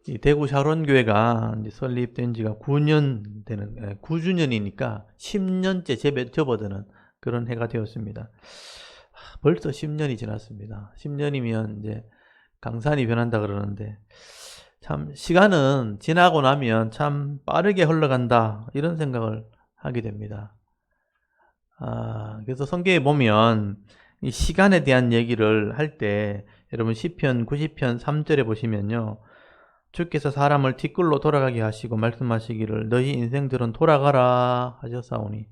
이 대구 샤론교회가 이제 설립된 지가 9년 되는, 9주년이니까 10년째 접어드는 그런 해가 되었습니다. 벌써 10년이 지났습니다. 10년이면 이제 강산이 변한다 그러는데, 참 시간은 지나고 나면 참 빠르게 흘러간다, 이런 생각을 하게 됩니다. 그래서 성경에 보면 이 시간에 대한 얘기를 할 때, 여러분 시편 90편 3절에 보시면요, 주께서 사람을 티끌로 돌아가게 하시고 말씀하시기를 너희 인생들은 돌아가라 하셨사오니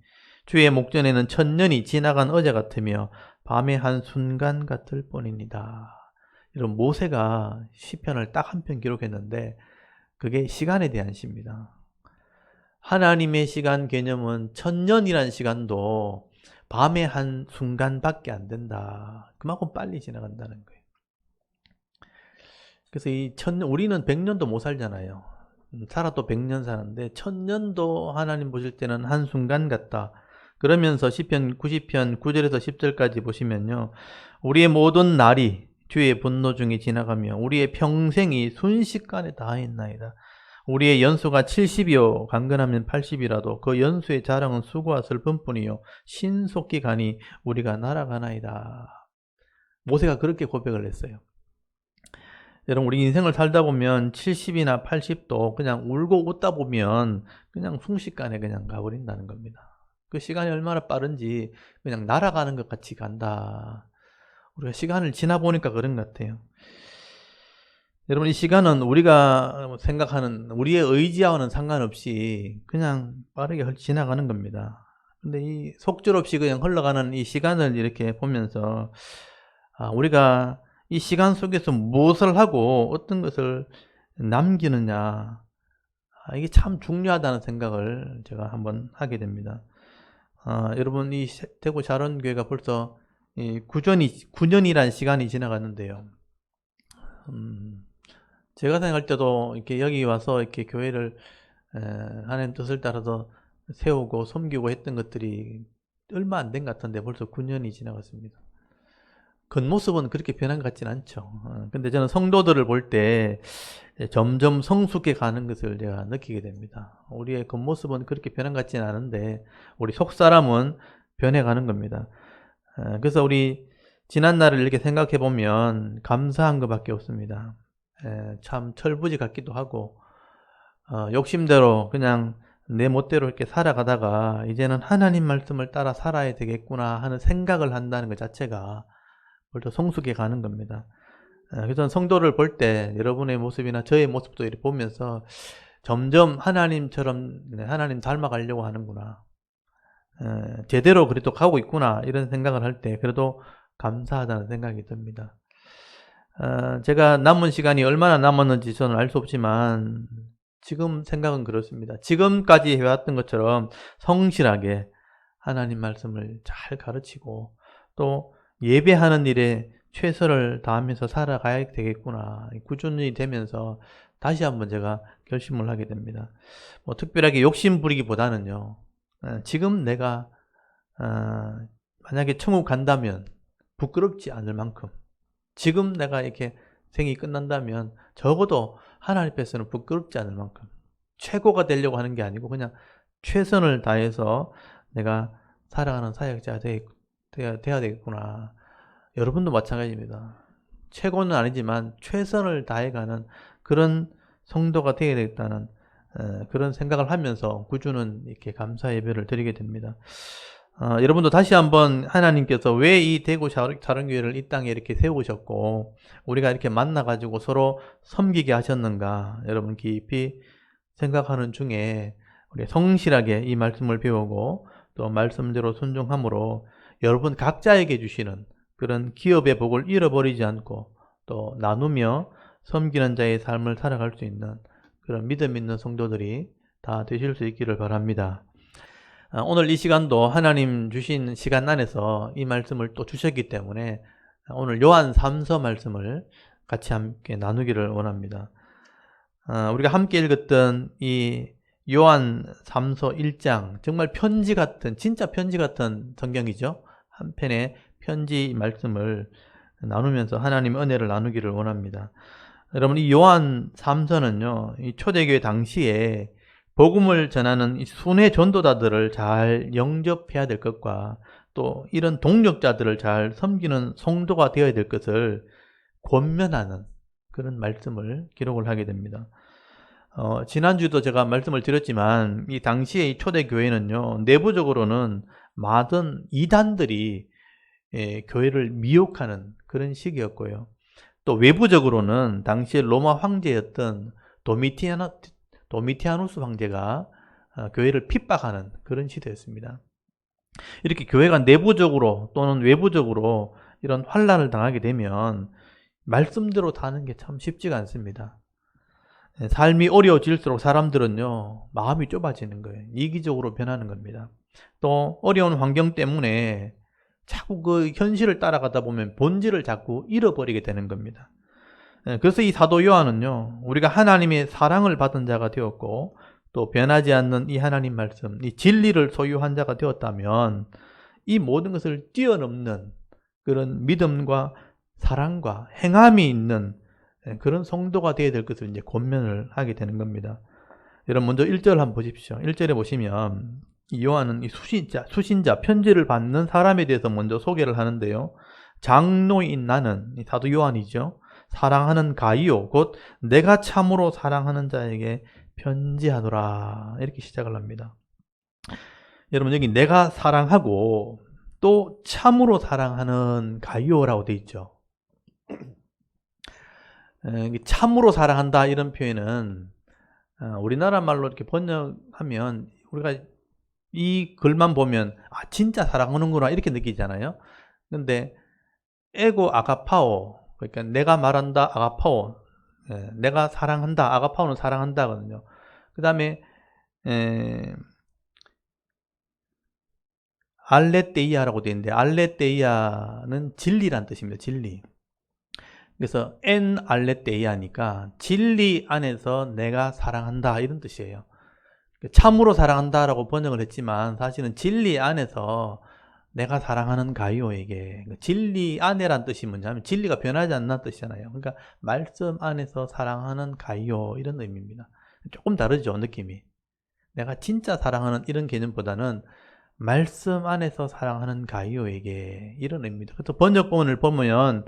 주의 목전에는 천년이 지나간 어제 같으며 밤의 한순간 같을 뿐입니다. 이런 모세가 시편을 딱 한 편 기록했는데, 그게 시간에 대한 시입니다. 하나님의 시간 개념은 천년이란 시간도 밤의 한순간밖에 안 된다. 그만큼 빨리 지나간다는 거예요. 그래서 우리는 100년도 못 살잖아요. 살아도 100년 사는데 1000년도 하나님 보실 때는 한순간 같다. 그러면서 시편 90편 9절에서 10절까지 보시면요, 우리의 모든 날이 주의 분노 중에 지나가며 우리의 평생이 순식간에 다했나이다. 우리의 연수가 70이요 강건하면 80이라도 그 연수의 자랑은 수고와 슬픔뿐이요 신속히 가니 우리가 날아가나이다. 모세가 그렇게 고백을 했어요. 여러분, 우리 인생을 살다 보면 70이나 80도 그냥 울고 웃다 보면 그냥 순식간에 그냥 가버린다는 겁니다. 그 시간이 얼마나 빠른지 그냥 날아가는 것 같이 간다. 우리가 시간을 지나보니까 그런 것 같아요. 여러분, 이 시간은 우리가 생각하는 우리의 의지와는 상관없이 그냥 빠르게 지나가는 겁니다. 근데 이 속절없이 그냥 흘러가는 이 시간을 이렇게 보면서 우리가 이 시간 속에서 무엇을 하고 어떤 것을 남기느냐, 이게 참 중요하다는 생각을 제가 한번 하게 됩니다. 여러분, 이 대구 샤론교회가 벌써 9년이란 시간이 지나갔는데요. 제가 생각할 때도 이렇게 여기 와서 이렇게 교회를 하나님 뜻을 따라서 세우고 섬기고 했던 것들이 얼마 안 된 것 같은데 벌써 9년이 지나갔습니다. 겉모습은 그렇게 변한 것 같진 않죠. 근데 저는 성도들을 볼 때 점점 성숙해 가는 것을 제가 느끼게 됩니다. 우리의 겉모습은 그렇게 변한 것 같진 않은데 우리 속사람은 변해가는 겁니다. 그래서 우리 지난날을 이렇게 생각해 보면 감사한 것밖에 없습니다. 참 철부지 같기도 하고, 욕심대로 그냥 내 멋대로 이렇게 살아가다가 이제는 하나님 말씀을 따라 살아야 되겠구나 하는 생각을 한다는 것 자체가 벌써 성숙해 가는 겁니다. 그래서 성도를 볼 때 여러분의 모습이나 저의 모습도 이렇게 보면서 점점 하나님처럼, 하나님 닮아가려고 하는구나, 제대로 그래도 가고 있구나, 이런 생각을 할 때 그래도 감사하다는 생각이 듭니다. 제가 남은 시간이 얼마나 남았는지 저는 알 수 없지만 지금 생각은 그렇습니다. 지금까지 해왔던 것처럼 성실하게 하나님 말씀을 잘 가르치고 또 예배하는 일에 최선을 다하면서 살아가야 되겠구나, 꾸준히 되면서 다시 한번 제가 결심을 하게 됩니다. 뭐 특별하게 욕심 부리기보다는요, 지금 내가 만약에 천국 간다면 부끄럽지 않을 만큼, 지금 내가 이렇게 생이 끝난다면 적어도 하나님 앞에서는 부끄럽지 않을 만큼 최고가 되려고 하는 게 아니고 그냥 최선을 다해서 내가 살아가는 사역자가 돼야 되겠구나. 여러분도 마찬가지입니다. 최고는 아니지만 최선을 다해가는 그런 성도가 되어야 되겠다는 그런 생각을 하면서 꾸준한 이렇게 감사 예배를 드리게 됩니다. 여러분도 다시 한번 하나님께서 왜 이 대구 샤론교회를 이 땅에 이렇게 세우셨고 우리가 이렇게 만나가지고 서로 섬기게 하셨는가, 여러분 깊이 생각하는 중에 우리 성실하게 이 말씀을 배우고 또 말씀대로 순종함으로 여러분 각자에게 주시는 그런 기업의 복을 잃어버리지 않고 또 나누며 섬기는 자의 삶을 살아갈 수 있는 그런 믿음 있는 성도들이 다 되실 수 있기를 바랍니다. 오늘 이 시간도 하나님 주신 시간 안에서 이 말씀을 또 주셨기 때문에 오늘 요한 3서 말씀을 같이 함께 나누기를 원합니다. 우리가 함께 읽었던 이 요한 3서 1장, 정말 편지 같은, 진짜 편지 같은 성경이죠. 한편의 편지 말씀을 나누면서 하나님의 은혜를 나누기를 원합니다. 여러분, 이 요한 3서는요, 이 초대교회 당시에 복음을 전하는 이 순회 전도자들을 잘 영접해야 될 것과 또 이런 동력자들을 잘 섬기는 성도가 되어야 될 것을 권면하는 그런 말씀을 기록을 하게 됩니다. 지난주도 제가 말씀을 드렸지만 이 당시에 이 초대교회는요, 내부적으로는 많은 이단들이 교회를 미혹하는 그런 시기였고요. 또 외부적으로는 당시에 로마 황제였던 도미티아누스 황제가 교회를 핍박하는 그런 시대였습니다. 이렇게 교회가 내부적으로 또는 외부적으로 이런 환난을 당하게 되면 말씀대로 사는 게 참 쉽지가 않습니다. 삶이 어려워질수록 사람들은요, 마음이 좁아지는 거예요. 이기적으로 변하는 겁니다. 또 어려운 환경 때문에 자꾸 그 현실을 따라가다 보면 본질을 자꾸 잃어버리게 되는 겁니다. 그래서 이 사도 요한은요, 우리가 하나님의 사랑을 받은 자가 되었고 또 변하지 않는 이 하나님 말씀, 이 진리를 소유한 자가 되었다면 이 모든 것을 뛰어넘는 그런 믿음과 사랑과 행함이 있는 그런 성도가 되어야 될 것을 이제 권면을 하게 되는 겁니다. 여러분, 먼저 1절 한번 보십시오. 1절에 보시면 요한은 이 수신자, 편지를 받는 사람에 대해서 먼저 소개를 하는데요. 장로인 나는, 이 사도 요한이죠. 사랑하는 가이오, 곧 내가 참으로 사랑하는 자에게 편지하노라. 이렇게 시작을 합니다. 여러분, 여기 내가 사랑하고 또 참으로 사랑하는 가이오라고 되어 있죠. 참으로 사랑한다 이런 표현은 우리나라 말로 이렇게 번역하면 우리가 이 글만 보면 진짜 사랑하는구나 이렇게 느끼잖아요. 근데 에고 아가파오, 그러니까 내가 말한다 아가파오, 내가 사랑한다, 아가파오는 사랑한다거든요. 그 다음에 알레테이아라고 되어 있는데 알레테이아는 진리란 뜻입니다. 진리. 그래서 엔 알레테이아니까 진리 안에서 내가 사랑한다 이런 뜻이에요. 참으로 사랑한다라고 번역을 했지만 사실은 진리 안에서 내가 사랑하는 가이오에게, 진리 안에란 뜻이 뭐냐면 진리가 변하지 않는 뜻이잖아요. 그러니까 말씀 안에서 사랑하는 가이오 이런 의미입니다. 조금 다르죠, 느낌이. 내가 진짜 사랑하는 이런 개념보다는 말씀 안에서 사랑하는 가이오에게 이런 의미입니다. 그래서 번역본을 보면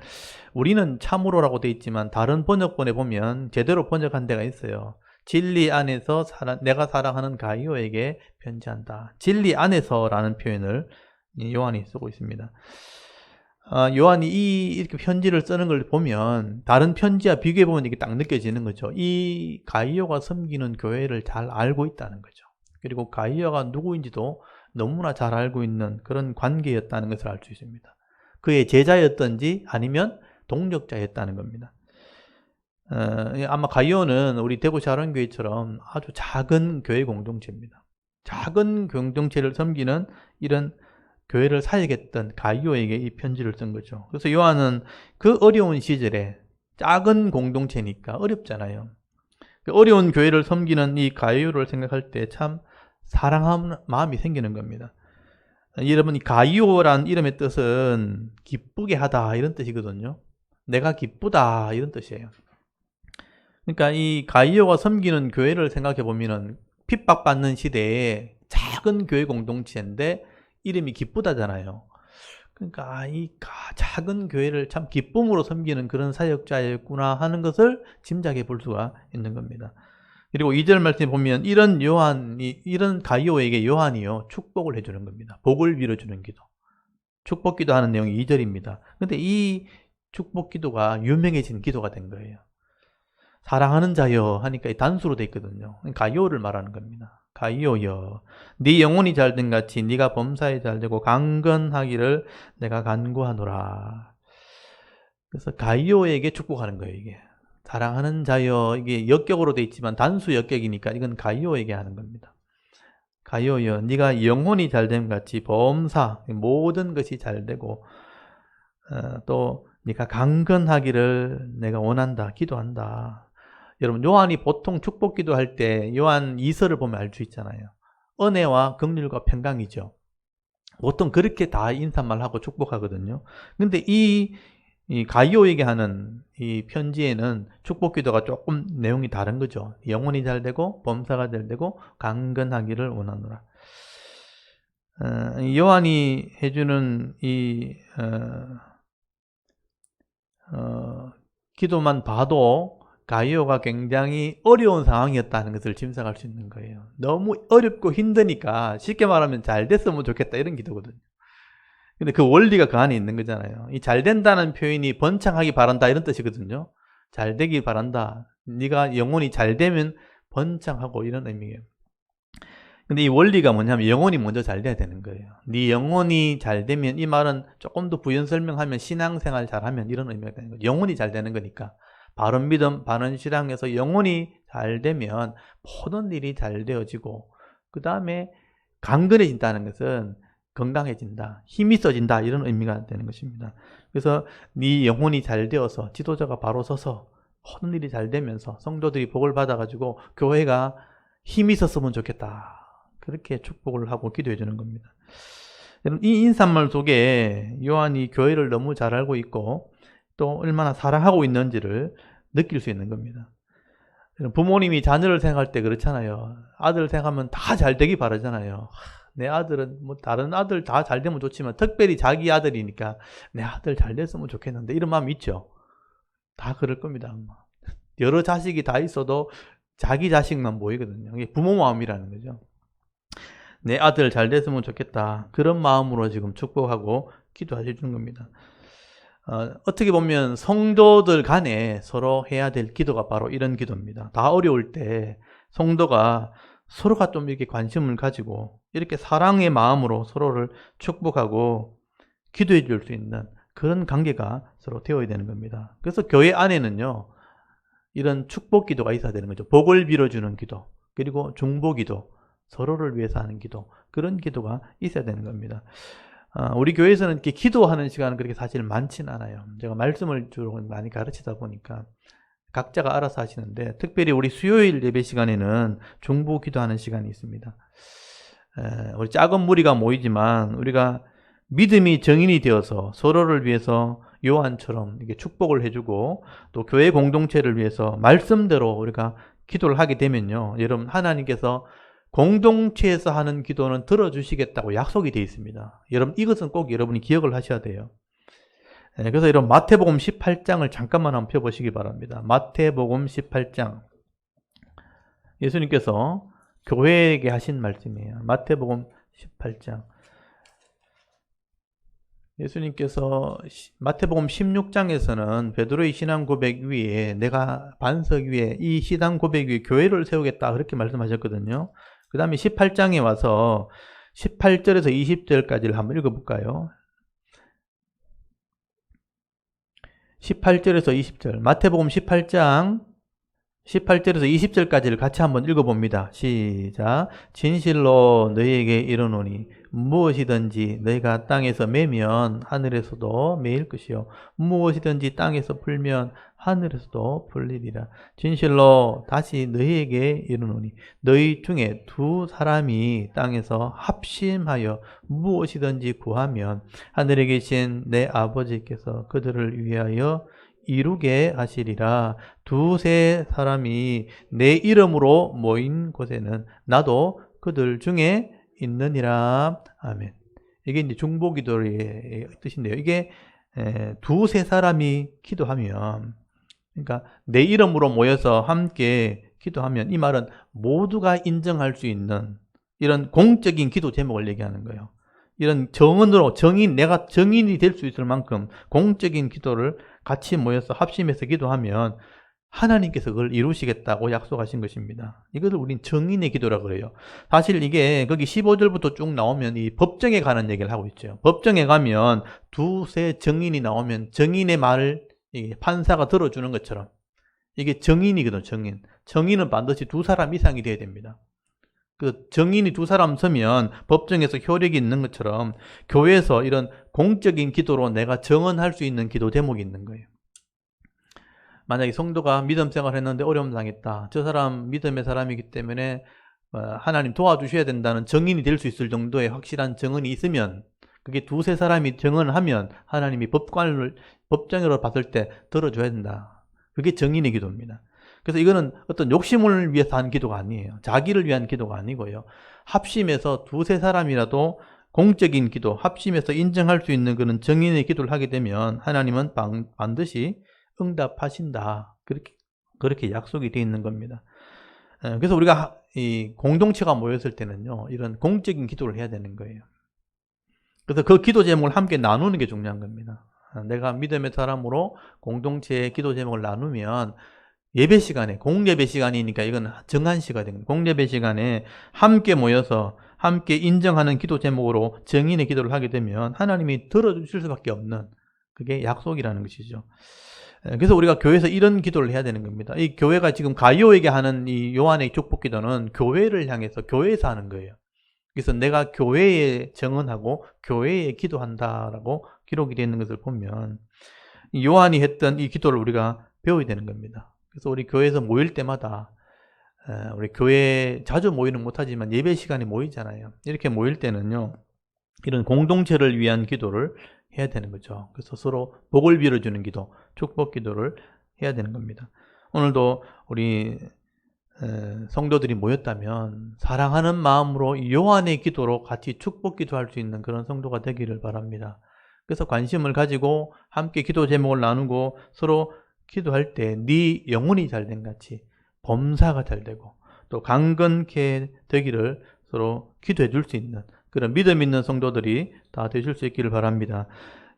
우리는 참으로라고 되어 있지만 다른 번역본에 보면 제대로 번역한 데가 있어요. 진리 안에서 내가 사랑하는 가이오에게 편지한다. 진리 안에서라는 표현을 요한이 쓰고 있습니다. 요한이 이렇게 편지를 쓰는 걸 보면 다른 편지와 비교해 보면 이게 딱 느껴지는 거죠. 이 가이오가 섬기는 교회를 잘 알고 있다는 거죠. 그리고 가이오가 누구인지도 너무나 잘 알고 있는 그런 관계였다는 것을 알 수 있습니다. 그의 제자였던지 아니면 동력자였다는 겁니다. 아마 가이오는 우리 대구 샤론교회처럼 아주 작은 교회 공동체입니다. 작은 공동체를 섬기는 이런 교회를 사역했던 가이오에게 이 편지를 쓴 거죠. 그래서 요한은 그 어려운 시절에 작은 공동체니까 어렵잖아요. 그 어려운 교회를 섬기는 이 가이오를 생각할 때 참 사랑하는 마음이 생기는 겁니다. 여러분, 이 가이오란 이름의 뜻은 기쁘게 하다 이런 뜻이거든요. 내가 기쁘다 이런 뜻이에요. 그러니까 이 가이오가 섬기는 교회를 생각해 보면은 핍박받는 시대에 작은 교회 공동체인데 이름이 기쁘다잖아요. 그러니까 이 작은 교회를 참 기쁨으로 섬기는 그런 사역자였구나 하는 것을 짐작해 볼 수가 있는 겁니다. 그리고 2절 말씀에 보면 이런 가이오에게 요한이요 축복을 해주는 겁니다. 복을 빌어주는 기도. 축복 기도하는 내용이 2절입니다. 근데 이 축복 기도가 유명해진 기도가 된 거예요. 사랑하는 자여 하니까 단수로 돼 있거든요. 가이오를 말하는 겁니다. 가이오여, 네 영혼이 잘된 같이 네가 범사에 잘되고 강건하기를 내가 간구하노라. 그래서 가이오에게 축복하는 거예요. 이게 사랑하는 자여, 이게 역격으로 돼 있지만 단수 역격이니까 이건 가이오에게 하는 겁니다. 가이오여, 네가 영혼이 잘됨 같이 범사, 모든 것이 잘되고 또 네가 강건하기를 내가 원한다, 기도한다. 여러분, 요한이 보통 축복 기도할 때 요한 2서를 보면 알 수 있잖아요. 은혜와 긍휼과 평강이죠. 보통 그렇게 다 인사말하고 축복하거든요. 근데 이 이 가이오에게 하는 이 편지에는 축복 기도가 조금 내용이 다른 거죠. 영혼이 잘 되고 범사가 잘 되고 강건하기를 원하노라. 요한이 해주는 이 기도만 봐도 가이오가 굉장히 어려운 상황이었다는 것을 짐작할 수 있는 거예요. 너무 어렵고 힘드니까 쉽게 말하면 잘 됐으면 좋겠다 이런 기도거든요. 근데 그 원리가 그 안에 있는 거잖아요. 이 잘 된다는 표현이 번창하기 바란다 이런 뜻이거든요. 잘 되길 바란다. 네가 영혼이 잘 되면 번창하고 이런 의미예요. 근데 이 원리가 뭐냐면 영혼이 먼저 잘 돼야 되는 거예요. 네 영혼이 잘 되면, 이 말은 조금 더 부연 설명하면 신앙생활 잘하면 이런 의미가 되는 거예요. 영혼이 잘 되는 거니까. 바른 믿음, 바른 신앙에서 영혼이 잘 되면 모든 일이 잘 되어지고, 그 다음에 강건해진다는 것은 건강해진다, 힘이 써진다 이런 의미가 되는 것입니다. 그래서 네 영혼이 잘 되어서 지도자가 바로 서서 모든 일이 잘 되면서 성도들이 복을 받아가지고 교회가 힘이 있었으면 좋겠다. 그렇게 축복을 하고 기도해 주는 겁니다. 이 인사말 속에 요한이 교회를 너무 잘 알고 있고 또 얼마나 사랑하고 있는지를 느낄 수 있는 겁니다. 부모님이 자녀를 생각할 때 그렇잖아요. 아들 생각하면 다 잘 되기 바라잖아요. 내 아들은 뭐 다른 아들 다 잘 되면 좋지만 특별히 자기 아들이니까 내 아들 잘 됐으면 좋겠는데 이런 마음 있죠. 다 그럴 겁니다. 여러 자식이 다 있어도 자기 자식만 보이거든요. 이게 부모 마음이라는 거죠. 내 아들 잘 됐으면 좋겠다. 그런 마음으로 지금 축복하고 기도하시는 겁니다. 어떻게 보면 성도들 간에 서로 해야 될 기도가 바로 이런 기도입니다. 다 어려울 때 성도가 서로가 좀 이렇게 관심을 가지고 이렇게 사랑의 마음으로 서로를 축복하고 기도해 줄 수 있는 그런 관계가 서로 되어야 되는 겁니다. 그래서 교회 안에는요, 이런 축복 기도가 있어야 되는 거죠. 복을 빌어주는 기도, 그리고 중보 기도, 서로를 위해서 하는 기도, 그런 기도가 있어야 되는 겁니다. 우리 교회에서는 이렇게 기도하는 시간은 그렇게 사실 많지는 않아요. 제가 말씀을 주로 많이 가르치다 보니까 각자가 알아서 하시는데, 특별히 우리 수요일 예배 시간에는 중보 기도하는 시간이 있습니다. 우리 작은 무리가 모이지만 우리가 믿음이 정인이 되어서 서로를 위해서 요한처럼 이렇게 축복을 해주고 또 교회 공동체를 위해서 말씀대로 우리가 기도를 하게 되면요, 여러분, 하나님께서 공동체에서 하는 기도는 들어주시겠다고 약속이 되어 있습니다. 여러분, 이것은 꼭 여러분이 기억을 하셔야 돼요. 그래서 여러분, 마태복음 18장을 잠깐만 한번 펴보시기 바랍니다. 마태복음 18장. 예수님께서 교회에게 하신 말씀이에요. 마태복음 18장. 예수님께서 마태복음 16장에서는 베드로의 신앙 고백 위에, 내가 반석 위에, 이 신앙 고백 위에 교회를 세우겠다 그렇게 말씀하셨거든요. 그 다음에 18장에 와서 18절에서 20절까지를 한번 읽어볼까요? 18절에서 20절, 마태복음 18장 18절에서 20절까지를 같이 한번 읽어봅니다. 시작. 진실로 너희에게 이르노니 무엇이든지 너희가 땅에서 매면 하늘에서도 매일 것이요 무엇이든지 땅에서 풀면 하늘에서도 풀리리라. 진실로 다시 너희에게 이르노니 너희 중에 두 사람이 땅에서 합심하여 무엇이든지 구하면 하늘에 계신 내 아버지께서 그들을 위하여 이루게 하시리라. 두세 사람이 내 이름으로 모인 곳에는 나도 그들 중에 있느니라. 아멘. 이게 이제 중보 기도의 뜻인데요. 이게 두세 사람이 기도하면, 그러니까 내 이름으로 모여서 함께 기도하면, 이 말은 모두가 인정할 수 있는 이런 공적인 기도 제목을 얘기하는 거예요. 이런 정언으로 내가 정인이 될 수 있을 만큼 공적인 기도를 같이 모여서 합심해서 기도하면 하나님께서 그걸 이루시겠다고 약속하신 것입니다. 이것을 우린 정인의 기도라고 그래요. 사실 이게 거기 15절부터 쭉 나오면 이 법정에 가는 얘기를 하고 있죠. 법정에 가면 두세 정인이 나오면 정인의 말을 판사가 들어주는 것처럼 이게 정인이거든요. 정인. 정인은 반드시 두 사람 이상이 돼야 됩니다. 그 정인이 두 사람 서면 법정에서 효력이 있는 것처럼 교회에서 이런 공적인 기도로 내가 정언할 수 있는 기도 제목이 있는 거예요. 만약에 성도가 믿음 생활을 했는데 어려움 당했다. 저 사람 믿음의 사람이기 때문에 하나님 도와주셔야 된다는 정인이 될 수 있을 정도의 확실한 정언이 있으면 그게 두세 사람이 증언하면 하나님이 법정으로 봤을 때 들어줘야 된다. 그게 정인의 기도입니다. 그래서 이거는 어떤 욕심을 위해서 하는 기도가 아니에요. 자기를 위한 기도가 아니고요. 합심해서 두세 사람이라도 공적인 기도, 합심해서 인정할 수 있는 그런 정인의 기도를 하게 되면 하나님은 반드시 응답하신다. 그렇게 약속이 되어 있는 겁니다. 그래서 우리가 이 공동체가 모였을 때는요, 이런 공적인 기도를 해야 되는 거예요. 그래서 그 기도 제목을 함께 나누는 게 중요한 겁니다. 내가 믿음의 사람으로 공동체의 기도 제목을 나누면 예배 시간에, 공예배 시간이니까 이건 정한 시간이거든요. 공예배 시간에 함께 모여서 함께 인정하는 기도 제목으로 정인의 기도를 하게 되면 하나님이 들어주실 수밖에 없는 그게 약속이라는 것이죠. 그래서 우리가 교회에서 이런 기도를 해야 되는 겁니다. 이 교회가 지금 가이오에게 하는 이 요한의 축복 기도는 교회를 향해서 교회에서 하는 거예요. 그래서 내가 교회에 정언하고 교회에 기도한다라고 기록이 되어 있는 것을 보면 요한이 했던 이 기도를 우리가 배워야 되는 겁니다. 그래서 우리 교회에서 모일 때마다 우리 교회 자주 모이는 못하지만 예배 시간에 모이잖아요. 이렇게 모일 때는요, 이런 공동체를 위한 기도를 해야 되는 거죠. 그래서 서로 복을 빌어주는 기도, 축복 기도를 해야 되는 겁니다. 오늘도 우리 성도들이 모였다면 사랑하는 마음으로 요한의 기도로 같이 축복 기도할 수 있는 그런 성도가 되기를 바랍니다. 그래서 관심을 가지고 함께 기도 제목을 나누고 서로 기도할 때 네 영혼이 잘된 같이 범사가 잘 되고 또 강건케 되기를 서로 기도해 줄 수 있는 그런 믿음 있는 성도들이 다 되실 수 있기를 바랍니다.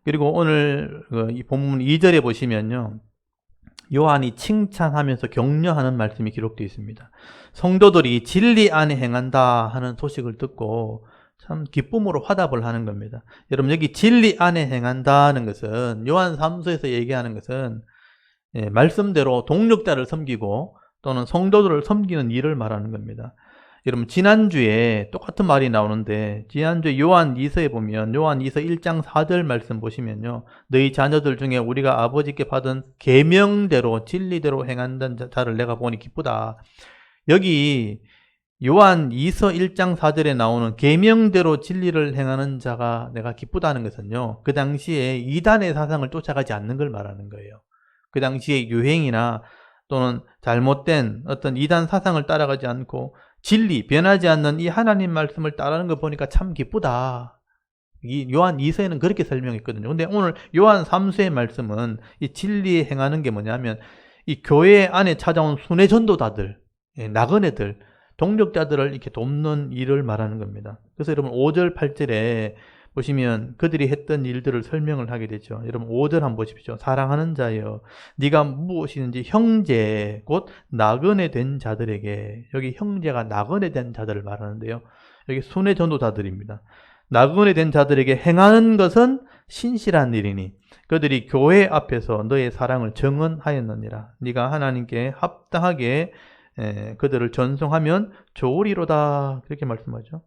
그리고 오늘 이 본문 2절에 보시면요, 요한이 칭찬하면서 격려하는 말씀이 기록되어 있습니다. 성도들이 진리 안에 행한다 하는 소식을 듣고 참 기쁨으로 화답을 하는 겁니다. 여러분, 여기 진리 안에 행한다는 것은 요한 3서에서 얘기하는 것은 말씀대로 동력자를 섬기고 또는 성도들을 섬기는 일을 말하는 겁니다. 여러분, 지난주에 똑같은 말이 나오는데 지난주에 요한 2서에 보면 요한 2서 1장 4절 말씀 보시면요, 너희 자녀들 중에 우리가 아버지께 받은 계명대로 진리대로 행한다는 자를 내가 보니 기쁘다. 여기 요한 2서 1장 4절에 나오는 계명대로 진리를 행하는 자가 내가 기쁘다는 것은요, 그 당시에 이단의 사상을 쫓아가지 않는 걸 말하는 거예요. 그 당시에 유행이나 또는 잘못된 어떤 이단 사상을 따라가지 않고 진리, 변하지 않는 이 하나님 말씀을 따르는 거 보니까 참 기쁘다. 이 요한 2서에는 그렇게 설명했거든요. 근데 오늘 요한 3서의 말씀은 이 진리에 행하는 게 뭐냐면 이 교회 안에 찾아온 순회 전도자들, 나그네들, 동력자들을 이렇게 돕는 일을 말하는 겁니다. 그래서 여러분 5절, 8절에 보시면 그들이 했던 일들을 설명을 하게 되죠. 여러분 5절 한번 보십시오. 사랑하는 자여, 네가 무엇이든지 형제 곧 나그네 된 자들에게, 여기 형제가 나그네 된 자들을 말하는데요, 여기 순회 전도자들입니다. 나그네 된 자들에게 행하는 것은 신실한 일이니 그들이 교회 앞에서 너의 사랑을 증언하였느니라. 네가 하나님께 합당하게 그들을 전송하면 좋으리로다. 그렇게 말씀하죠.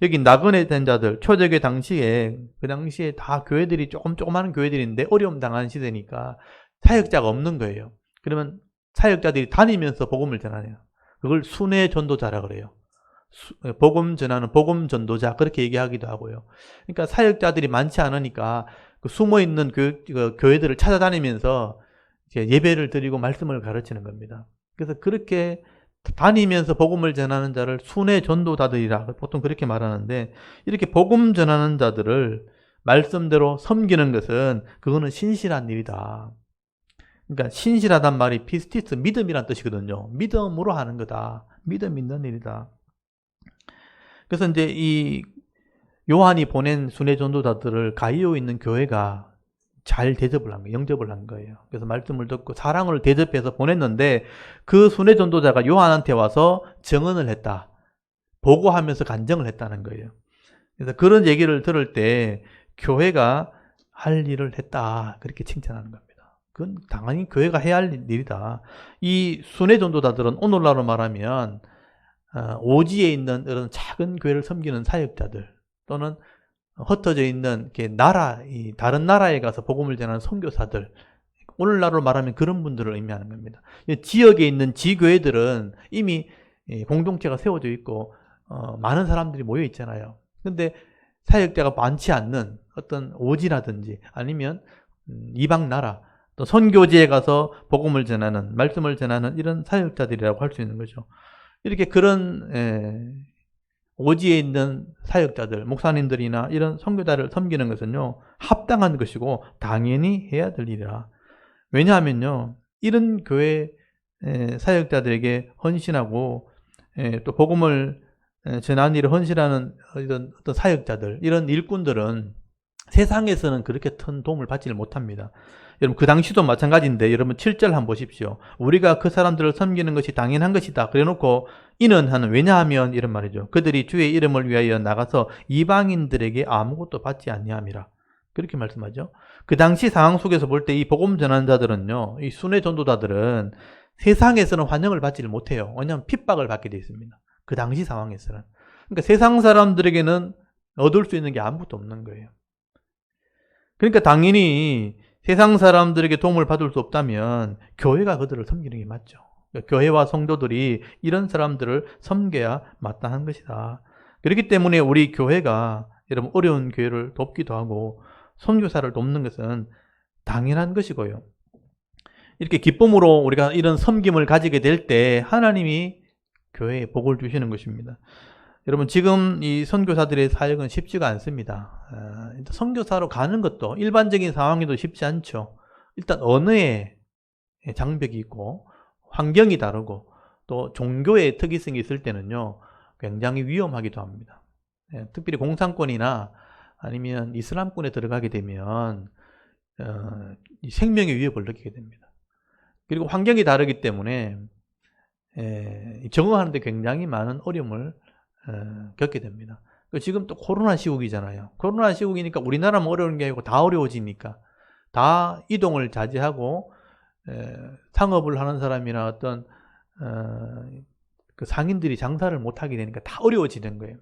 여기 나그네 된 자들, 초대교회 당시에, 그 당시에 다 교회들이 조그마한 교회들인데 어려움 당한 시대니까 사역자가 없는 거예요. 그러면 사역자들이 다니면서 복음을 전하네요. 그걸 순회 전도자라 그래요. 복음 전하는 복음 전도자, 그렇게 얘기하기도 하고요. 그러니까 사역자들이 많지 않으니까 그 숨어 있는 교회들을 찾아다니면서 이제 예배를 드리고 말씀을 가르치는 겁니다. 그래서 그렇게 다니면서 복음을 전하는 자를 순회 전도자들이라 보통 그렇게 말하는데, 이렇게 복음 전하는 자들을 말씀대로 섬기는 것은 그거는 신실한 일이다. 그러니까 신실하단 말이 피스티스, 믿음이란 뜻이거든요. 믿음으로 하는 거다. 믿음 있는 일이다. 그래서 이제 이 요한이 보낸 순회 전도자들을 가이오에 있는 교회가 잘 대접을 한 거예요. 영접을 한 거예요. 그래서 말씀을 듣고 사랑을 대접해서 보냈는데 그 순회 전도자가 요한한테 와서 증언을 했다. 보고하면서 간증을 했다는 거예요. 그래서 그런 얘기를 들을 때 교회가 할 일을 했다. 그렇게 칭찬하는 겁니다. 그건 당연히 교회가 해야 할 일이다. 이 순회 전도자들은 오늘날로 말하면 오지에 있는 이런 작은 교회를 섬기는 사역자들, 또는 흩어져 있는 다른 나라에 가서 복음을 전하는 선교사들, 오늘날로 말하면 그런 분들을 의미하는 겁니다. 지역에 있는 지교회들은 이미 공동체가 세워져 있고 많은 사람들이 모여 있잖아요. 근데 사역자가 많지 않는 어떤 오지라든지 아니면 이방 나라 또 선교지에 가서 복음을 전하는 말씀을 전하는 이런 사역자들이라고 할 수 있는 거죠. 이렇게 그런 오지에 있는 사역자들, 목사님들이나 이런 선교자를 섬기는 것은요, 합당한 것이고 당연히 해야 될 일이라. 왜냐하면요, 이런 교회 사역자들에게 헌신하고 또 복음을 전하는 일을 헌신하는 이런 어떤 사역자들, 이런 일꾼들은 세상에서는 그렇게 큰 도움을 받지를 못합니다. 여러분 그 당시도 마찬가지인데 여러분 7절 한번 보십시오. 우리가 그 사람들을 섬기는 것이 당연한 것이다. 그래놓고 이는 하는 왜냐하면 이런 말이죠. 그들이 주의 이름을 위하여 나가서 이방인들에게 아무것도 받지 아니함이라. 그렇게 말씀하죠. 그 당시 상황 속에서 볼 때 이 복음 전환자들은요, 이 순회 전도자들은 세상에서는 환영을 받지를 못해요. 왜냐하면 핍박을 받게 되어 있습니다. 그 당시 상황에서는. 그러니까 세상 사람들에게는 얻을 수 있는 게 아무것도 없는 거예요. 그러니까 당연히 세상 사람들에게 도움을 받을 수 없다면 교회가 그들을 섬기는 게 맞죠. 그러니까 교회와 성도들이 이런 사람들을 섬겨야 마땅한 것이다. 그렇기 때문에 우리 교회가 여러분 어려운 교회를 돕기도 하고 선교사를 돕는 것은 당연한 것이고요. 이렇게 기쁨으로 우리가 이런 섬김을 가지게 될 때 하나님이 교회에 복을 주시는 것입니다. 여러분 지금 이 선교사들의 사역은 쉽지가 않습니다. 선교사로 가는 것도 일반적인 상황에도 쉽지 않죠. 일단 언어의 장벽이 있고 환경이 다르고 또 종교의 특이성이 있을 때는요 굉장히 위험하기도 합니다. 특별히 공산권이나 아니면 이슬람권에 들어가게 되면 생명의 위협을 느끼게 됩니다. 그리고 환경이 다르기 때문에 적응하는 데 굉장히 많은 어려움을 겪게 됩니다. 지금 또 코로나 시국이잖아요. 코로나 시국이니까 우리나라만 어려운 게 아니고 다 어려워지니까 다 이동을 자제하고 상업을 하는 사람이나 어떤 그 상인들이 장사를 못하게 되니까 다 어려워지는 거예요.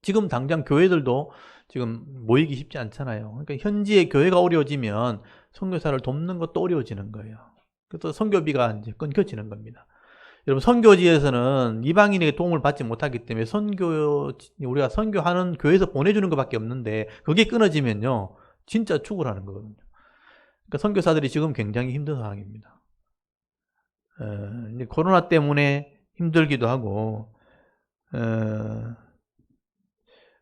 지금 당장 교회들도 지금 모이기 쉽지 않잖아요. 그러니까 현지의 교회가 어려워지면 선교사를 돕는 것도 어려워지는 거예요. 그래서 선교비가 이제 끊겨지는 겁니다. 여러분 선교지에서는 이방인에게 도움을 받지 못하기 때문에 우리가 선교하는 교회에서 보내주는 것밖에 없는데 그게 끊어지면요 진짜 죽으라는 거거든요. 그러니까 선교사들이 지금 굉장히 힘든 상황입니다. 이제 코로나 때문에 힘들기도 하고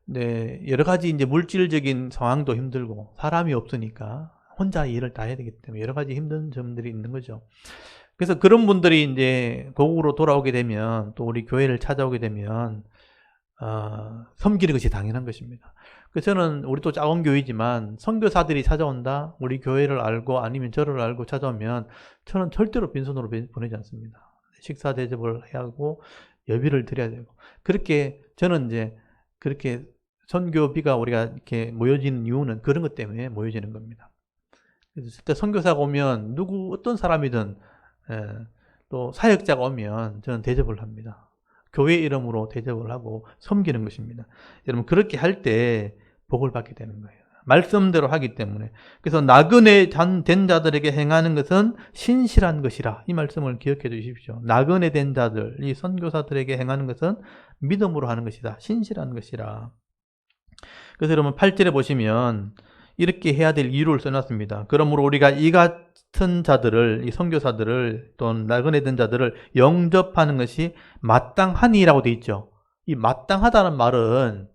네, 여러 가지 이제 물질적인 상황도 힘들고 사람이 없으니까 혼자 일을 다 해야 되기 때문에 여러 가지 힘든 점들이 있는 거죠. 그래서 그런 분들이 이제 고국으로 돌아오게 되면 또 우리 교회를 찾아오게 되면 섬기는 것이 당연한 것입니다. 그래서 저는 우리 또 작은 교회지만 선교사들이 찾아온다, 우리 교회를 알고 아니면 저를 알고 찾아오면 저는 절대로 빈손으로 보내지 않습니다. 식사 대접을 해야 하고 예비를 드려야 되고 그렇게 저는 이제 그렇게 선교비가 우리가 이렇게 모여지는 이유는 그런 것 때문에 모여지는 겁니다. 그래서 선교사가 오면 어떤 사람이든 또 사역자가 오면 저는 대접을 합니다. 교회 이름으로 대접을 하고 섬기는 것입니다. 여러분 그렇게 할 때 복을 받게 되는 거예요. 말씀대로 하기 때문에. 그래서 나그네 된 자들에게 행하는 것은 신실한 것이라 이 말씀을 기억해 주십시오. 나그네 된 자들, 이 선교사들에게 행하는 것은 믿음으로 하는 것이다. 신실한 것이라. 그래서 여러분 8절에 보시면 이렇게 해야 될 이유를 써놨습니다. 그러므로 우리가 이 같은 자들을, 이 선교사들을 또는 나그네 된 자들을 영접하는 것이 마땅하니라고 되어 있죠. 이 마땅하다는 말은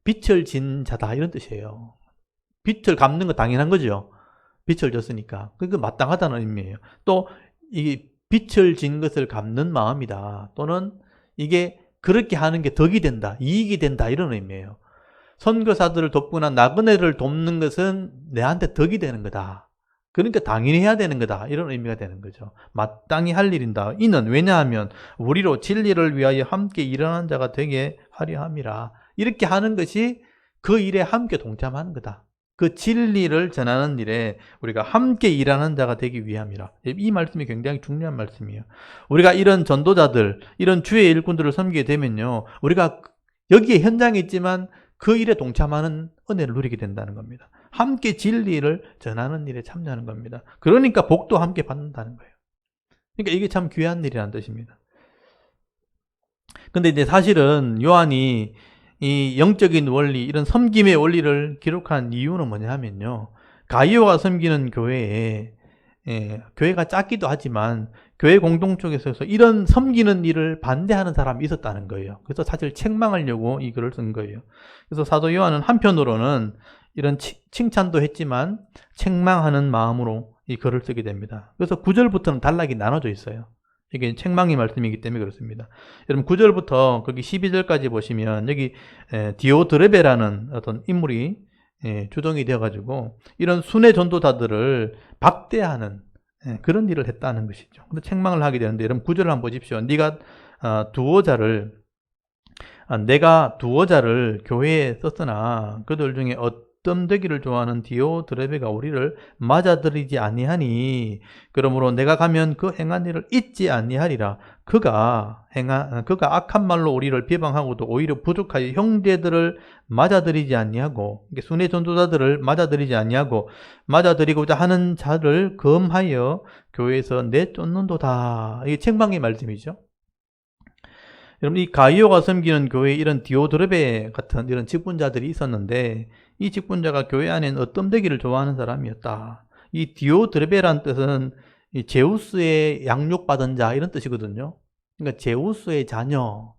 빚을 진 자다 이런 뜻이에요. 빚을 갚는 거 당연한 거죠. 빚을 졌으니까. 그게 마땅하다는 의미예요. 또 이 빚을 진 것을 갚는 마음이다. 또는 이게 그렇게 하는 게 덕이 된다, 이익이 된다 이런 의미예요. 선교사들을 돕거나 나그네를 돕는 것은 내한테 덕이 되는 거다. 그러니까 당연히 해야 되는 거다. 이런 의미가 되는 거죠. 마땅히 할 일인다. 이는 왜냐하면 우리로 진리를 위하여 함께 일어난 자가 되게 하려 함이라. 이렇게 하는 것이 그 일에 함께 동참하는 거다. 그 진리를 전하는 일에 우리가 함께 일하는 자가 되기 위함이라. 이 말씀이 굉장히 중요한 말씀이에요. 우리가 이런 전도자들, 이런 주의 일꾼들을 섬기게 되면요, 우리가 여기에 현장에 있지만 그 일에 동참하는 은혜를 누리게 된다는 겁니다. 함께 진리를 전하는 일에 참여하는 겁니다. 그러니까 복도 함께 받는다는 거예요. 그러니까 이게 참 귀한 일이라는 뜻입니다. 근데 이제 사실은 요한이 이 영적인 원리, 이런 섬김의 원리를 기록한 이유는 뭐냐면요. 가이오가 섬기는 교회에 교회가 작기도 하지만 교회 공동체에서 이런 섬기는 일을 반대하는 사람이 있었다는 거예요. 그래서 사실 책망하려고 이 글을 쓴 거예요. 그래서 사도 요한은 한편으로는 이런 칭찬도 했지만 책망하는 마음으로 이 글을 쓰게 됩니다. 그래서 9절부터는 단락이 나눠져 있어요. 이게 책망의 말씀이기 때문에 그렇습니다. 여러분 9절부터 거기 12절까지 보시면 여기 디오드레베라는 어떤 인물이 주동이 되어가지고 이런 순회 전도자들을 박대하는 그런 일을 했다는 것이죠. 근데 책망을 하게 되는데 여러분 9절을 한번 보십시오. 내가 두어자를 교회에 썼으나 그들 중에 어떤 되기를 좋아하는 디오드레베가 우리를 맞아들이지 아니하니 그러므로 내가 가면 그 행한 일을 잊지 아니하리라. 그가 악한 말로 우리를 비방하고도 오히려 부족하여 형제들을 맞아들이지 아니하고 순회 전도자들을 맞아들이지 아니하고 맞아들이고자 하는 자를 검하여 교회에서 내쫓는도다. 이게 책망의 말씀이죠. 여러분 이 가이오가 섬기는 교회에 이런 디오드레베 같은 이런 직분자들이 있었는데 이 직분자가 교회 안에는 어떤 되기를 좋아하는 사람이었다. 이 디오드레베란 뜻은 이 제우스의 양육받은 자 이런 뜻이거든요. 그러니까 제우스의 자녀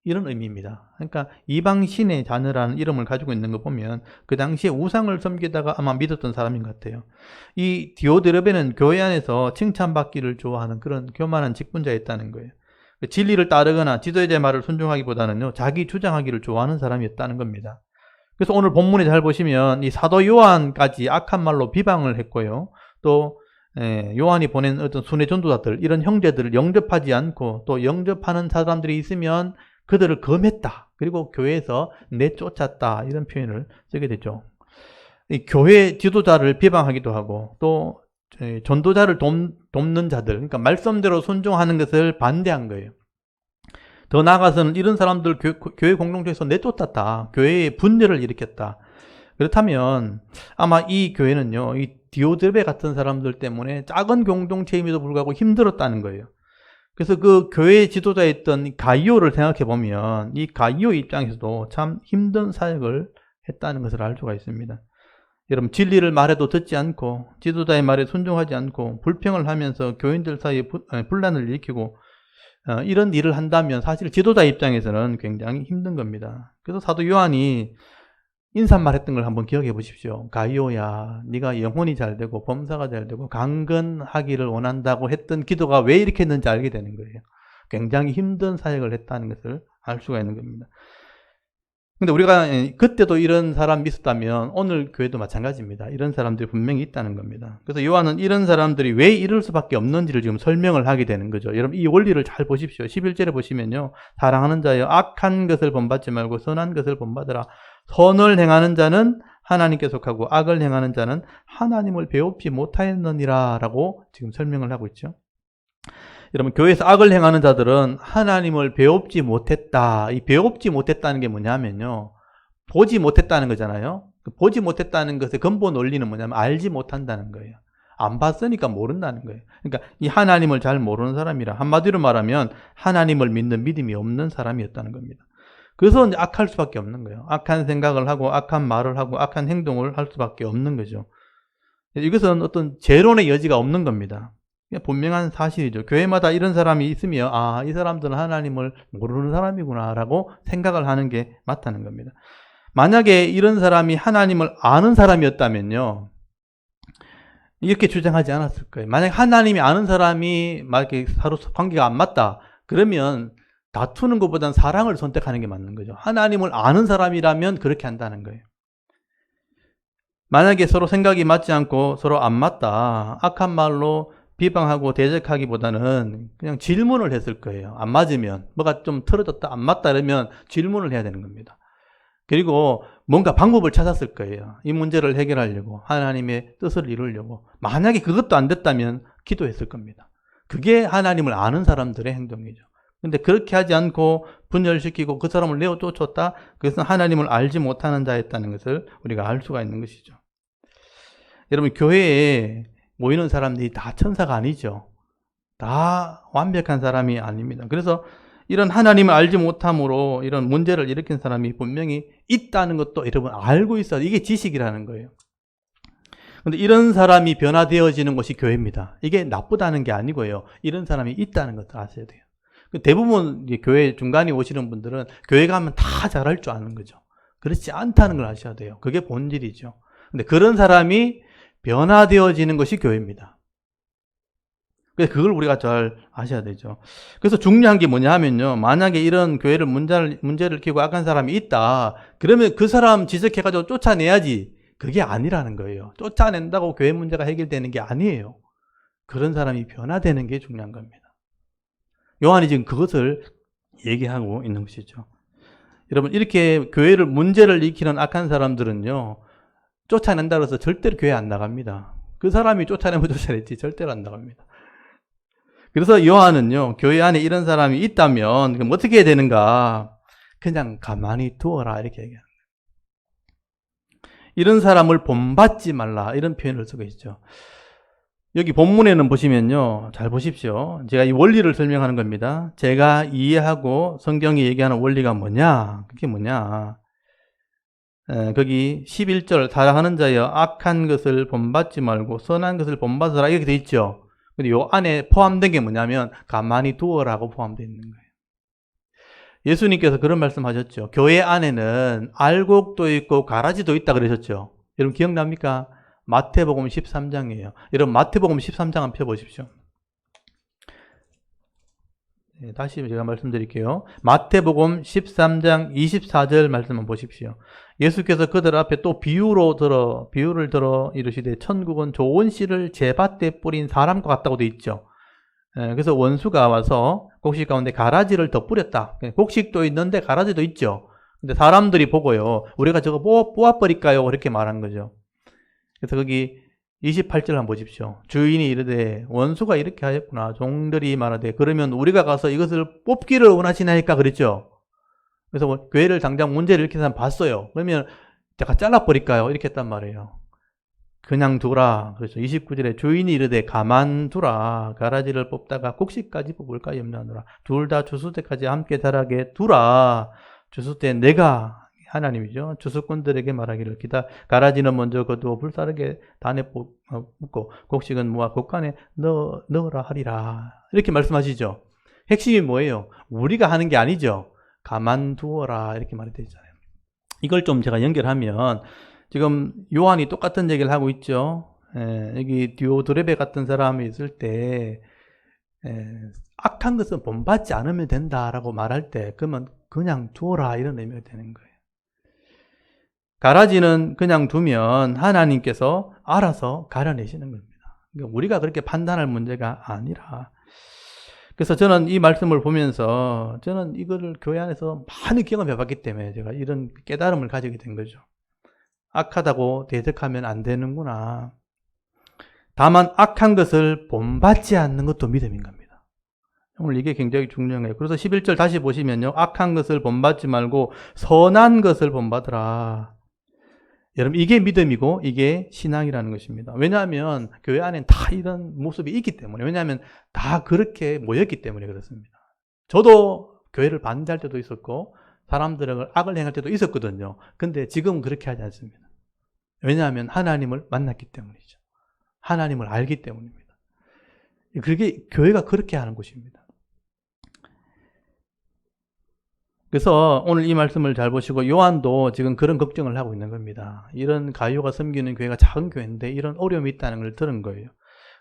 이런 의미입니다. 그러니까 이방 신의 자녀라는 이름을 가지고 있는 거 보면 그 당시에 우상을 섬기다가 아마 믿었던 사람인 것 같아요. 이 디오드레베는 교회 안에서 칭찬받기를 좋아하는 그런 교만한 직분자였다는 거예요. 진리를 따르거나 지도자의 말을 순종하기보다는요, 자기 주장하기를 좋아하는 사람이었다는 겁니다. 그래서 오늘 본문에 잘 보시면 이 사도 요한까지 악한 말로 비방을 했고요. 또 요한이 보낸 어떤 순회 전도자들, 이런 형제들을 영접하지 않고 또 영접하는 사람들이 있으면 그들을 검했다. 그리고 교회에서 내쫓았다. 이런 표현을 쓰게 되죠. 이 교회 지도자를 비방하기도 하고 또 전도자를 돕는 자들, 그러니까 말씀대로 순종하는 것을 반대한 거예요. 더 나아가서는 이런 사람들 교회 공동체에서 내쫓았다. 교회에 분열을 일으켰다. 그렇다면 아마 이 교회는요, 이 디오드레베 같은 사람들 때문에 작은 공동체임에도 불구하고 힘들었다는 거예요. 그래서 그 교회 지도자였던 가이오를 생각해 보면 이 가이오 입장에서도 참 힘든 사역을 했다는 것을 알 수가 있습니다. 여러분 진리를 말해도 듣지 않고 지도자의 말에 순종하지 않고 불평을 하면서 교인들 사이에 분란을 일으키고 이런 일을 한다면 사실 지도자 입장에서는 굉장히 힘든 겁니다. 그래서 사도 요한이 인사말 했던 걸 한번 기억해 보십시오. 가이오야, 네가 영혼이 잘 되고 범사가 잘 되고 강건하기를 원한다고 했던 기도가 왜 이렇게 했는지 알게 되는 거예요. 굉장히 힘든 사역을 했다는 것을 알 수가 있는 겁니다. 근데 우리가 그때도 이런 사람이 있었다면 오늘 교회도 마찬가지입니다. 이런 사람들이 분명히 있다는 겁니다. 그래서 요한은 이런 사람들이 왜 이럴 수밖에 없는지를 지금 설명을 하게 되는 거죠. 여러분 이 원리를 잘 보십시오. 11절에 보시면요. 사랑하는 자여 악한 것을 본받지 말고 선한 것을 본받으라. 선을 행하는 자는 하나님께 속하고 악을 행하는 자는 하나님을 배웁지 못하였느니라 라고 지금 설명을 하고 있죠. 여러분 교회에서 악을 행하는 자들은 하나님을 배웁지 못했다. 이 배웁지 못했다는 게 뭐냐면요. 보지 못했다는 거잖아요. 보지 못했다는 것의 근본 원리는 뭐냐면 알지 못한다는 거예요. 안 봤으니까 모른다는 거예요. 그러니까 이 하나님을 잘 모르는 사람이라 한마디로 말하면 하나님을 믿는 믿음이 없는 사람이었다는 겁니다. 그래서 이제 악할 수밖에 없는 거예요. 악한 생각을 하고 악한 말을 하고 악한 행동을 할 수밖에 없는 거죠. 이것은 어떤 재론의 여지가 없는 겁니다. 분명한 사실이죠. 교회마다 이런 사람이 있으면 이 사람들은 하나님을 모르는 사람이구나 라고 생각을 하는 게 맞다는 겁니다. 만약에 이런 사람이 하나님을 아는 사람이었다면요, 이렇게 주장하지 않았을 거예요. 만약 하나님이 아는 사람이 만약에 서로 관계가 안 맞다 그러면 다투는 것보다는 사랑을 선택하는 게 맞는 거죠. 하나님을 아는 사람이라면 그렇게 한다는 거예요. 만약에 서로 생각이 맞지 않고 서로 안 맞다, 악한 말로 비방하고 대적하기보다는 그냥 질문을 했을 거예요. 안 맞으면, 뭐가 좀 틀어졌다, 안 맞다 이러면 질문을 해야 되는 겁니다. 그리고 뭔가 방법을 찾았을 거예요. 이 문제를 해결하려고, 하나님의 뜻을 이루려고. 만약에 그것도 안 됐다면 기도했을 겁니다. 그게 하나님을 아는 사람들의 행동이죠. 근데 그렇게 하지 않고 분열시키고 그 사람을 내어 쫓았다? 그것은 하나님을 알지 못하는 자였다는 것을 우리가 알 수가 있는 것이죠. 여러분, 교회에 모이는 사람들이 다 천사가 아니죠. 다 완벽한 사람이 아닙니다. 그래서 이런 하나님을 알지 못함으로 이런 문제를 일으킨 사람이 분명히 있다는 것도 여러분 알고 있어야 돼요. 이게 지식이라는 거예요. 근데 이런 사람이 변화되어지는 것이 교회입니다. 이게 나쁘다는 게 아니고요. 이런 사람이 있다는 것을 아셔야 돼요. 대부분 교회 중간에 오시는 분들은 교회 가면 다 잘할 줄 아는 거죠. 그렇지 않다는 걸 아셔야 돼요. 그게 본질이죠. 근데 그런 사람이 변화되어지는 것이 교회입니다. 그래서 그걸 우리가 잘 아셔야 되죠. 그래서 중요한 게 뭐냐 하면요. 만약에 이런 교회를 문제를 일으키고 악한 사람이 있다. 그러면 그 사람 지적해가지고 쫓아내야지. 그게 아니라는 거예요. 쫓아낸다고 교회 문제가 해결되는 게 아니에요. 그런 사람이 변화되는 게 중요한 겁니다. 요한이 지금 그것을 얘기하고 있는 것이죠. 여러분, 이렇게 교회를 문제를 일으키는 악한 사람들은요, 쫓아낸다고 해서 절대로 교회 안 나갑니다. 그 사람이 쫓아내면 쫓아냈지 절대로 안 나갑니다. 그래서 요한은요, 교회 안에 이런 사람이 있다면 그럼 어떻게 해야 되는가? 그냥 가만히 두어라 이렇게 얘기합니다. 이런 사람을 본받지 말라 이런 표현을 쓰고 있죠. 여기 본문에는 보시면요, 잘 보십시오. 제가 이 원리를 설명하는 겁니다. 제가 이해하고 성경이 얘기하는 원리가 뭐냐? 그게 뭐냐? 거기 11절 사랑하는 자여 악한 것을 본받지 말고 선한 것을 본받으라 이렇게 돼 있죠. 근데 요 안에 포함된 게 뭐냐면 가만히 두어라고 포함되어 있는 거예요. 예수님께서 그런 말씀하셨죠. 교회 안에는 알곡도 있고 가라지도 있다 그러셨죠. 여러분 기억납니까? 마태복음 13장이에요. 여러분 마태복음 13장 한번 펴보십시오. 네, 다시 제가 말씀드릴게요. 마태복음 13장 24절 말씀만 보십시오. 예수께서 그들 앞에 또 비유를 들어 이르시되 천국은 좋은 씨를 제밭에 뿌린 사람과 같다고 돼 있죠. 그래서 원수가 와서 곡식 가운데 가라지를 더 뿌렸다. 곡식도 있는데 가라지도 있죠. 근데 사람들이 보고요, 우리가 저거 뽑아버릴까요? 그렇게 말한 거죠. 그래서 거기 28절 한번 보십시오. 주인이 이르되 원수가 이렇게 하였구나. 종들이 말하되 그러면 우리가 가서 이것을 뽑기를 원하시나이까 그랬죠. 그래서 교회를 당장 문제를 일으키는 사람 봤어요. 그러면 제가 잘라버릴까요? 이렇게 했단 말이에요. 그냥 두라. 그렇죠. 29절에 주인이 이르되 가만두라. 가라지를 뽑다가 곡식까지 뽑을까 염려하노라. 둘 다 주수 때까지 함께 자라게 두라. 주수 때 내가 하나님이죠. 주수꾼들에게 말하기를 가라지는 먼저 거두어 불사르게 단에 묻고 곡식은 모아 곡간에 넣으라 하리라. 이렇게 말씀하시죠. 핵심이 뭐예요? 우리가 하는 게 아니죠. 가만두어라 이렇게 말이 되어 있잖아요. 이걸 좀 제가 연결하면 지금 요한이 똑같은 얘기를 하고 있죠. 여기 디오드레베 같은 사람이 있을 때 악한 것은 본받지 않으면 된다라고 말할 때 그러면 그냥 두어라 이런 의미가 되는 거예요. 가라지는 그냥 두면 하나님께서 알아서 가려내시는 겁니다. 그러니까 우리가 그렇게 판단할 문제가 아니라. 그래서 저는 이 말씀을 보면서 저는 이거를 교회 안에서 많이 경험해 봤기 때문에 제가 이런 깨달음을 가지게 된 거죠. 악하다고 대적하면 안 되는구나. 다만 악한 것을 본받지 않는 것도 믿음인 겁니다. 오늘 이게 굉장히 중요해요. 그래서 11절 다시 보시면요. 악한 것을 본받지 말고 선한 것을 본받으라. 여러분 이게 믿음이고 이게 신앙이라는 것입니다. 왜냐하면 교회 안에는 다 이런 모습이 있기 때문에, 왜냐하면 다 그렇게 모였기 때문에 그렇습니다. 저도 교회를 반대할 때도 있었고 사람들은 악을 행할 때도 있었거든요. 근데 지금은 그렇게 하지 않습니다. 왜냐하면 하나님을 만났기 때문이죠. 하나님을 알기 때문입니다. 그게 교회가 그렇게 하는 곳입니다. 그래서 오늘 이 말씀을 잘 보시고 요한도 지금 그런 걱정을 하고 있는 겁니다. 이런 가요가 섬기는 교회가 작은 교회인데 이런 어려움이 있다는 걸 들은 거예요.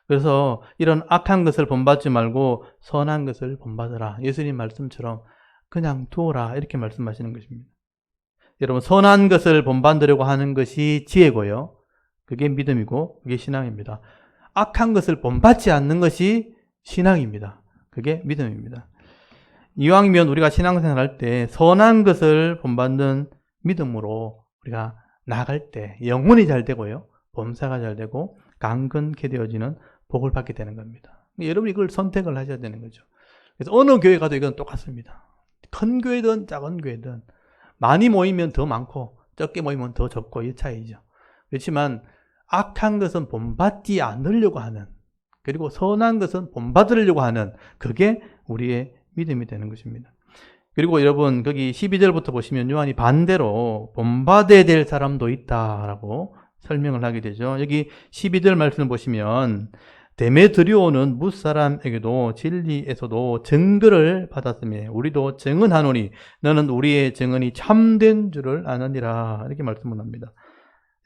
그래서 이런 악한 것을 본받지 말고 선한 것을 본받으라. 예수님 말씀처럼 그냥 두어라 이렇게 말씀하시는 것입니다. 여러분 선한 것을 본받으려고 하는 것이 지혜고요. 그게 믿음이고 그게 신앙입니다. 악한 것을 본받지 않는 것이 신앙입니다. 그게 믿음입니다. 이왕이면 우리가 신앙생활 할 때 선한 것을 본받는 믿음으로 우리가 나아갈 때 영혼이 잘 되고요. 범사가 잘 되고 강건케 되어지는 복을 받게 되는 겁니다. 여러분이 이걸 선택을 하셔야 되는 거죠. 그래서 어느 교회 가도 이건 똑같습니다. 큰 교회든 작은 교회든 많이 모이면 더 많고 적게 모이면 더 적고 이 차이죠. 그렇지만 악한 것은 본받지 않으려고 하는, 그리고 선한 것은 본받으려고 하는, 그게 우리의 믿음이 되는 것입니다. 그리고 여러분 거기 12절부터 보시면 요한이 반대로 본받아야 될 사람도 있다라고 설명을 하게 되죠. 여기 12절 말씀을 보시면 데메드리오는 무사람에게도 진리에서도 증거를 받았으며 우리도 증언하노니 너는 우리의 증언이 참된 줄을 아느니라 이렇게 말씀을 합니다.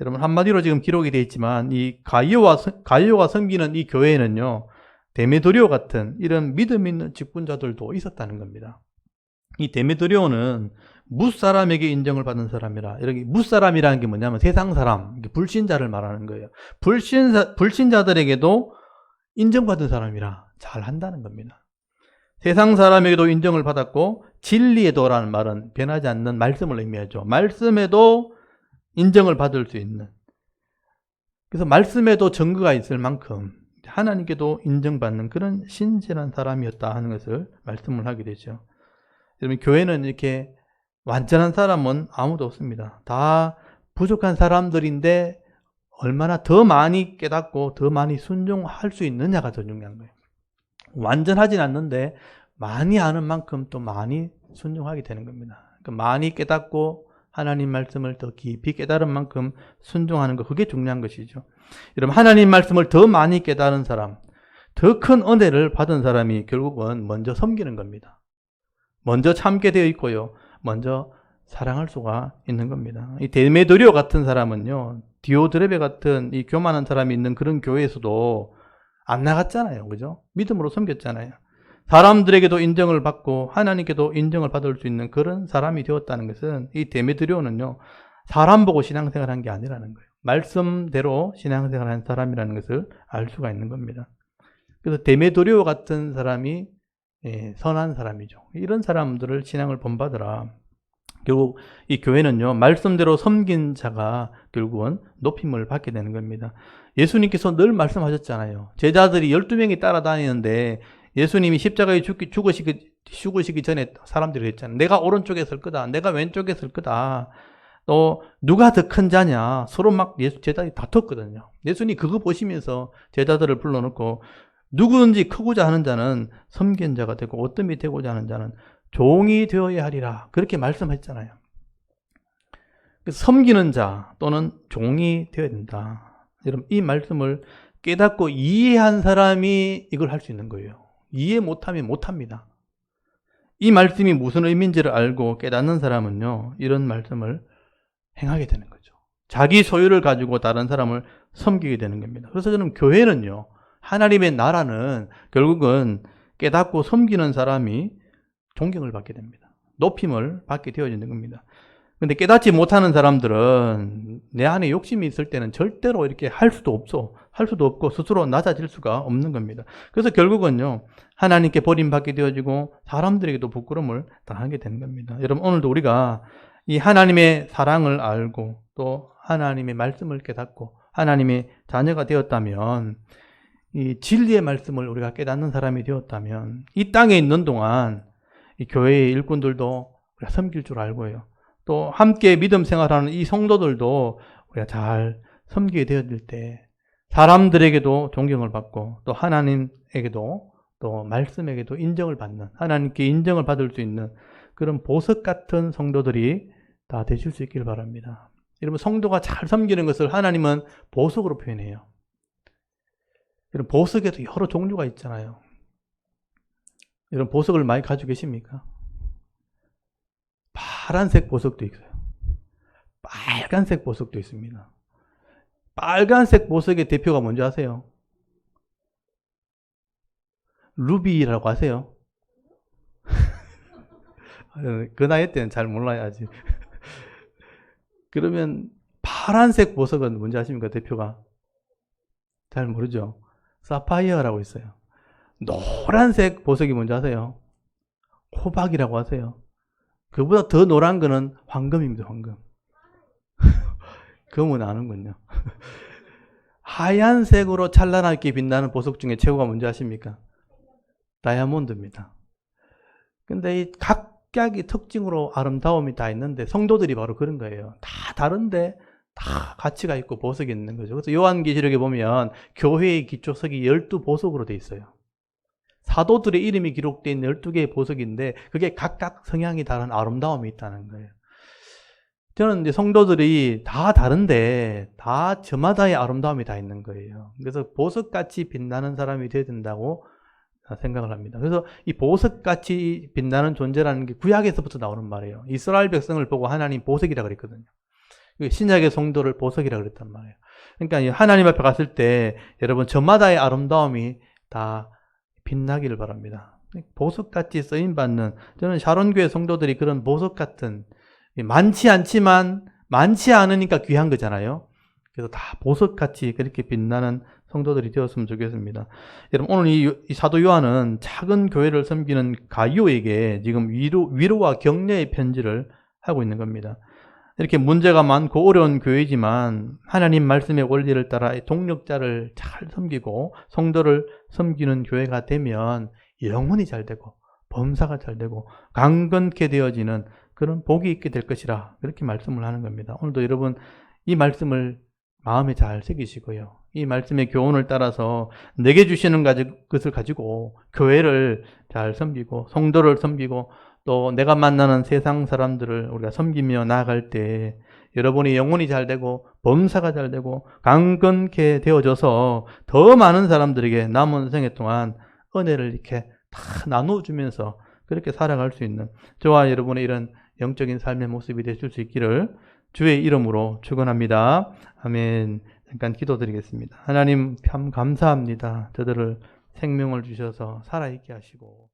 여러분 한마디로 지금 기록이 되어 있지만 이 가이오가 섬기는 이 교회에는요 데메드리오 같은 이런 믿음 있는 직분자들도 있었다는 겁니다. 이 데메드리오는 무사람에게 인정을 받은 사람이라, 이렇게 무사람이라는 게 뭐냐면 세상 사람, 불신자를 말하는 거예요. 불신자들에게도 인정받은 사람이라 잘 한다는 겁니다. 세상 사람에게도 인정을 받았고 진리에도라는 말은 변하지 않는 말씀을 의미하죠. 말씀에도 인정을 받을 수 있는, 그래서 말씀에도 증거가 있을 만큼 하나님께도 인정받는 그런 신실한 사람이었다 하는 것을 말씀을 하게 되죠. 여러분 교회는 이렇게 완전한 사람은 아무도 없습니다. 다 부족한 사람들인데 얼마나 더 많이 깨닫고 더 많이 순종할 수 있느냐가 더 중요한 거예요. 완전하진 않는데 많이 아는 만큼 또 많이 순종하게 되는 겁니다. 그러니까 많이 깨닫고 하나님 말씀을 더 깊이 깨달은 만큼 순종하는 거, 그게 중요한 것이죠. 여러분 하나님 말씀을 더 많이 깨달은 사람, 더 큰 은혜를 받은 사람이 결국은 먼저 섬기는 겁니다. 먼저 참게 되어 있고요. 먼저 사랑할 수가 있는 겁니다. 이 데메드리오 같은 사람은요, 디오드레베 같은 이 교만한 사람이 있는 그런 교회에서도 안 나갔잖아요. 그죠? 믿음으로 섬겼잖아요. 사람들에게도 인정을 받고 하나님께도 인정을 받을 수 있는 그런 사람이 되었다는 것은 이 데메드리오는요, 사람 보고 신앙생활 한 게 아니라는 거예요. 말씀대로 신앙생활 한 사람이라는 것을 알 수가 있는 겁니다. 그래서 데메드리오 같은 사람이 선한 사람이죠. 이런 사람들을 신앙을 본받으라. 결국 이 교회는요, 말씀대로 섬긴 자가 결국은 높임을 받게 되는 겁니다. 예수님께서 늘 말씀하셨잖아요. 제자들이 12명이 따라다니는데 예수님이 십자가에 죽으시기 전에 사람들이 했잖아요. 내가 오른쪽에 설 거다. 내가 왼쪽에 설 거다. 또 누가 더 큰 자냐. 서로 막 제자들이 다퉜거든요. 예수님이 그거 보시면서 제자들을 불러놓고 누구든지 크고자 하는 자는 섬긴 자가 되고 어뜸이 되고자 하는 자는 종이 되어야 하리라. 그렇게 말씀했잖아요. 그래서 섬기는 자 또는 종이 되어야 된다. 여러분 이 말씀을 깨닫고 이해한 사람이 이걸 할 수 있는 거예요. 이해 못하면 못합니다. 이 말씀이 무슨 의미인지를 알고 깨닫는 사람은요, 이런 말씀을 행하게 되는 거죠. 자기 소유를 가지고 다른 사람을 섬기게 되는 겁니다. 그래서 저는 교회는요, 하나님의 나라는 결국은 깨닫고 섬기는 사람이 존경을 받게 됩니다. 높임을 받게 되어지는 겁니다. 근데 깨닫지 못하는 사람들은 내 안에 욕심이 있을 때는 절대로 이렇게 할 수도 없고 스스로 낮아질 수가 없는 겁니다. 그래서 결국은요, 하나님께 버림받게 되어지고 사람들에게도 부끄러움을 당하게 되는 겁니다. 여러분 오늘도 우리가 이 하나님의 사랑을 알고 또 하나님의 말씀을 깨닫고 하나님의 자녀가 되었다면, 이 진리의 말씀을 우리가 깨닫는 사람이 되었다면 이 땅에 있는 동안 이 교회의 일꾼들도 우리가 섬길 줄 알고요. 또 함께 믿음 생활하는 이 성도들도 우리가 잘 섬기게 되어질 때 사람들에게도 존경을 받고 또 하나님에게도 또 말씀에게도 인정을 받는, 하나님께 인정을 받을 수 있는 그런 보석 같은 성도들이 다 되실 수 있길 바랍니다. 여러분 성도가 잘 섬기는 것을 하나님은 보석으로 표현해요. 여러분 보석에도 여러 종류가 있잖아요. 여러분 보석을 많이 가지고 계십니까? 파란색 보석도 있어요. 빨간색 보석도 있습니다. 빨간색 보석의 대표가 뭔지 아세요? 루비라고 아세요? 그 나이 때는 잘 몰라요 아직. 그러면 파란색 보석은 뭔지 아십니까? 대표가 잘 모르죠. 사파이어라고 있어요. 노란색 보석이 뭔지 아세요? 호박이라고 하세요. 그보다 더 노란 거는 황금입니다. 황금. 금은 아는군요. 하얀색으로 찬란하게 빛나는 보석 중에 최고가 뭔지 아십니까? 다이아몬드입니다. 근데 이 각각의 특징으로 아름다움이 다 있는데 성도들이 바로 그런 거예요. 다 다른데 다 가치가 있고 보석이 있는 거죠. 그래서 요한계시록에 보면 교회의 기초석이 12보석으로 돼 있어요. 사도들의 이름이 기록되어 있는 12개의 보석인데 그게 각각 성향이 다른 아름다움이 있다는 거예요. 저는 이제 성도들이 다 다른데 다 저마다의 아름다움이 다 있는 거예요. 그래서 보석같이 빛나는 사람이 되어야 된다고 생각을 합니다. 그래서 이 보석같이 빛나는 존재라는 게 구약에서부터 나오는 말이에요. 이스라엘 백성을 보고 하나님 보석이라 그랬거든요. 신약의 성도를 보석이라 그랬단 말이에요. 그러니까 하나님 앞에 갔을 때 여러분 저마다의 아름다움이 다 빛나기를 바랍니다. 보석같이 쓰임받는, 저는 샤론교회 성도들이 그런 보석같은, 많지 않지만 많지 않으니까 귀한 거잖아요. 그래서 다 보석같이 그렇게 빛나는 성도들이 되었으면 좋겠습니다. 여러분, 오늘 이 사도 요한은 작은 교회를 섬기는 가이오에게 지금 위로와 격려의 편지를 하고 있는 겁니다. 이렇게 문제가 많고 어려운 교회지만 하나님 말씀의 원리를 따라 동력자를 잘 섬기고 성도를 섬기는 교회가 되면 영혼이 잘 되고 범사가 잘 되고 강건케 되어지는 그런 복이 있게 될 것이라 그렇게 말씀을 하는 겁니다. 오늘도 여러분 이 말씀을 마음에 잘 새기시고요. 이 말씀의 교훈을 따라서 내게 주시는 것을 가지고 교회를 잘 섬기고 성도를 섬기고 또 내가 만나는 세상 사람들을 우리가 섬기며 나아갈 때 여러분의 영혼이 잘 되고 범사가 잘 되고 강건케 되어져서 더 많은 사람들에게 남은 생애 동안 은혜를 이렇게 다 나눠주면서 그렇게 살아갈 수 있는 저와 여러분의 이런 영적인 삶의 모습이 되실 수 있기를 주의 이름으로 축원합니다. 아멘. 잠깐 기도드리겠습니다. 하나님 참 감사합니다. 저들을 생명을 주셔서 살아있게 하시고